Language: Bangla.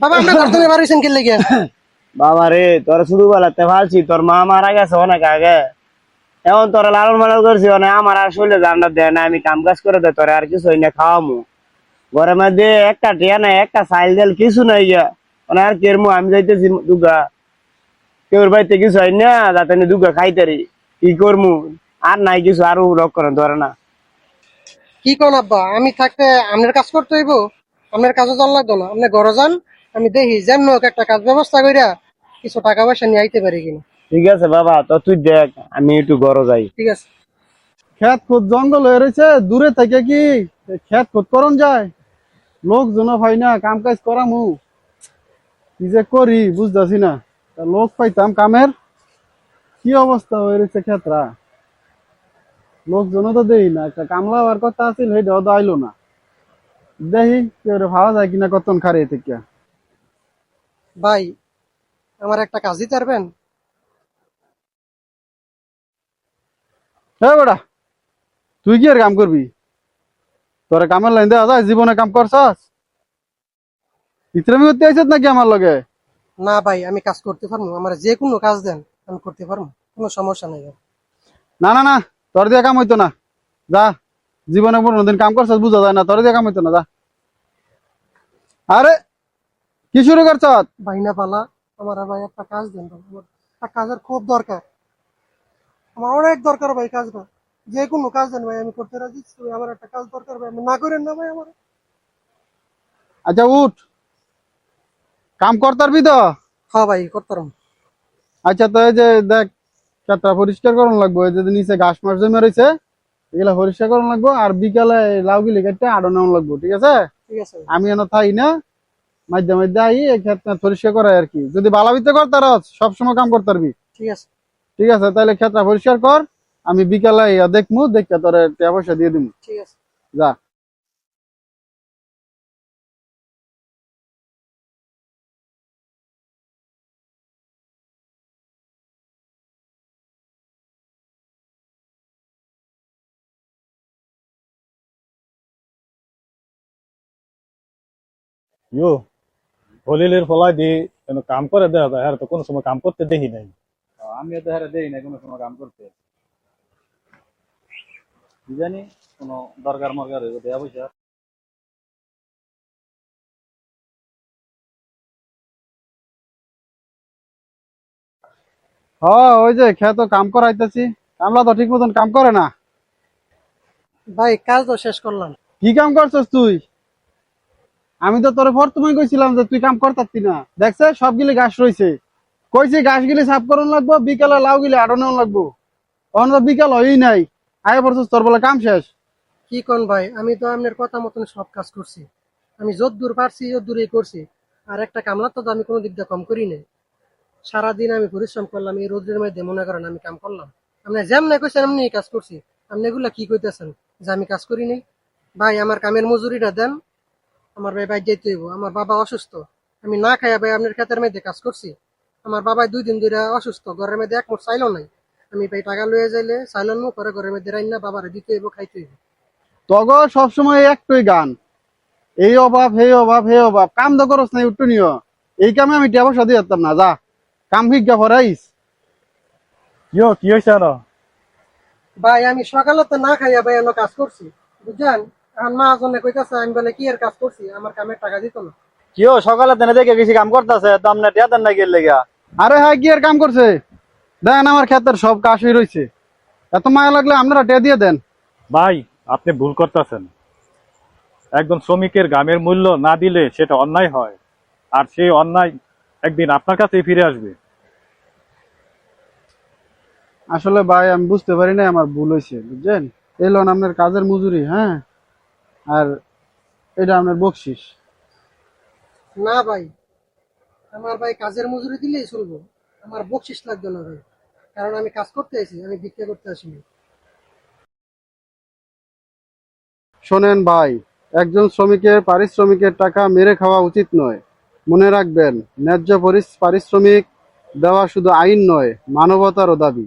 বাবা আমরা করতে পারিছেন কি লাগে? বাবা রে, তোর ছোটবেলাতে ভালছি, তোর মা মারা গেছে অনেক আগে। এখন তোরা লালন পালন করছি, মানে আমার আর শরীরে জান্নাত দেয় না, আমি কাম কাজ করে দেয় তোরে আর কিছু না খাওয়ামু। ঘরের মধ্যে একটা টিয়া নাই, একটা চাইল ডাল কিছু নাই গিয়া, মানে আর কেরমু আমি যাইতেছি দুগা, কেউর বাড়িতে কিছু হয় না যাতে দুগা খাইতারি, কি করমু? আর নাই কিছু, আরো রক করেন ধরে না। কি কোন আব্বা, আমি থাকতে আপনার কাজ করতে হইব? আপনার কাজও জান লাগতো না, আপনি ঘরে যান, আমি দেখি যেমন হোক একটা কাজ ব্যবস্থা কইরা কিছু টাকা পয়সা নিয়ে আইতে পারি কিনা। ঠিক আছে বাবা, তো তুই দেখ, আমি একটু ঘরে যাই। ঠিক আছে। খেত খুদ জঙ্গল হয়ে রয়েছে, দূরে থেকে কি খেত খুদ করন যায়? লোকজন পাই না কাম কাজ করামু, কি যে করি বুঝতেছি না। তা লোক পাইতাম কামের, কি অবস্থা হয়ে রয়েছে ক্ষেত্রা, লোকজনও তো দেই না। একটা কামলা হওয়ার কথা আছিল, সেটাও তো আইলো না। দেখি কেউ ভাবা যায় কিনা কতক্ষণ খারে থেকে। ভাই আমার একটা কাজ দিতে পারবেন? হ্যাঁ বেড়া, তুই কি আর কাম করবি? তোরা কামের লাইন দেওয়া যায়? জীবনে কাম করছস? ইতরামি করতে আইসত নাকি আমার লগে? না ভাই, আমি কাজ করতে পারবো, আমার যে কোনো কাজ দেন আমি করতে পারবো, কোনো সমস্যা নেই। না না না, তোর দিয়ে কাম হইতো না, যা। জীবনে কোনোদিন কাম করছস বুঝা যায় না, তোর দিয়ে কাম হইতো না, যা। আরে কি শুরু করছ? ভাই না পালা, আমার ভাই একটা কাজ দেন ভাই, আমার একটা কাজের খুব দরকার, আমার অনেক দরকার ভাই কাজটা, যে কোনো কাজ দেন ভাই আমি করতে রাজি আছি, আমার একটা কাজ দরকার ভাই, আপনি না করেন না ভাই আমার। আচ্ছা উঠ, কাম করতারবি তো? হ্যাঁ ভাই করতে পারবো। আচ্ছা তো এই যে দেখ, ক্ষেতটা পরিষ্কার করুন লাগবো, এই যে নিচে ঘাস মাস জমে রয়েছে, এগুলা পরিষ্কার করুন লাগবো। আর বিকালে লাউ গিলি কেটে আড়ো নেওয়া লাগবো, ঠিক আছে? ঠিক আছে ভাই। আমি এনে থাই না, মাঝে মাঝে আই এই ক্ষেত পরিষ্কার করাই আর কি। যদি বালাবিতে করতার সবসময় কাম করতারবি। ঠিক আছে। ঠিক আছে, তাহলে ক্ষেতটা পরিষ্কার কর, আমি বিকালে দেখমু, দেখে তোর টাকা পয়সা দিয়ে দিমু। ঠিক আছে। যা। ইয়ো, হলিলের ফলাই দি কাম করে দেওয়া যায়, আর তো কোনো সময় কাম করতে দেখি নাই। আমি তো হারে দেই না কোনো সময় কাম করতে, কি জানি কোনো দরকার মরকার হইব টাকা পয়সা। হ্যাঁ ওই যে খেত কাম করাইতেছি, কামলা তো ঠিক মতন কাম করে না। ভাই কাজ তো শেষ করলাম। কি কাম করছস তুই? আমি তো তোর প্রথমে কইছিলাম যে তুই কাম করতারতি না, দেখছে সবগুলি ঘাস রইছে। কইছি ঘাস গিলি সাফ করুন লাগবো, বিকালে লাউ গিলি আড়ো নেওয়া লাগবো। অন্য তো বিকাল হই নাই, আয় পড়ছস তোর বলে কাম শেষ। কি কোন ভাই, আমি তো আপনার কথা মতন সব কাজ করছি, আমি যত দূর পারছি যত দূরই করছি, আর একটা কামলা তো আমি কোনো দিক দিয়ে কম করি নাই। সারাদিন আমি পরিশ্রম করলাম, এই রোদের মধ্যে মনে করেন আমি কাম করলাম, আপনি যেমন কইছেন এমনি কাজ করছি। আপনি এগুলা কি কইতেছেন যে আমি কাজ করি নাই? ভাই আমার কামের মজুরিটা দেন, আমার ভাই বাইর যেতে হইব, আমার বাবা অসুস্থ, আমি না খাইয়া ভাই আপনার ক্ষেতের মধ্যে কাজ করছি। আমার বাবা 2 দিন ধরে অসুস্থ, ঘরের মধ্যে এক মুঠ চাইলো নাই, আমি ভাই টাকা লইয়া যাইলে চাইলেন মু করে ঘরের মধ্যে রান্না বাবারে দিতে হইব, খাইতে হইব। তগো সবসময় একটাই গান, এই অভাব হে অভাব হে অভাব, কাম তো করস নাই উঠ্টু নিও। এই কামে আমি টাকা পয়সা দিয়ে যেতাম না, যা কাম ভিক্ষা ভরাইস। ইয়ো, কি হয়েছে আরো? ভাই আমি সকালে তো না খাইয়া ভাই অন্য কাজ করছি, বুঝছেন? এখন মা জনে কইতাছে আমি বলে কি এর কাজ করছি, আমার কামের টাকা দিত না। কিও সকালে তেনে দেখে কিছু কাম করতেছে তো আপনার টিয়া দেন না গেলে গা? আরে হ্যাঁ, কি আর কাম করছে? দেখেন আমার ক্ষেতের সব কাশই রয়েছে, এত মায়া লাগলে আপনারা টিয়া দিয়ে দেন। ভাই, আপনি ভুল করতেছেন। একজন শ্রমিকের গামের মূল্য না দিলে সেটা অন্যায় হয়, আর সেই অন্যায় একদিন আপনার কাছেই ফিরে আসবে। আসলে ভাই আমি বুঝতে পারি না, আমার ভুল হয়েছে বুঝছেন। এই লোন আপনার কাজের মজুরি, হ্যাঁ, আর এটা আপনার বকশিস। না ভাই, আমার ভাই কাজের মজুরি দিলেই চলবো, আমার বকশিস লাগবে না ভাই, কারণ আমি কাজ করতে আইছি, আমি ভিক্ষা করতে আসিনি। শোনেন ভাই, একজন শ্রমিকের পারিশ্রমিকের টাকা মেরে খাওয়া উচিত নয়। মনে রাখবেন, ন্যায্য পারিশ্রমিক দেওয়া শুধু আইন নয়, মানবতারও দাবি।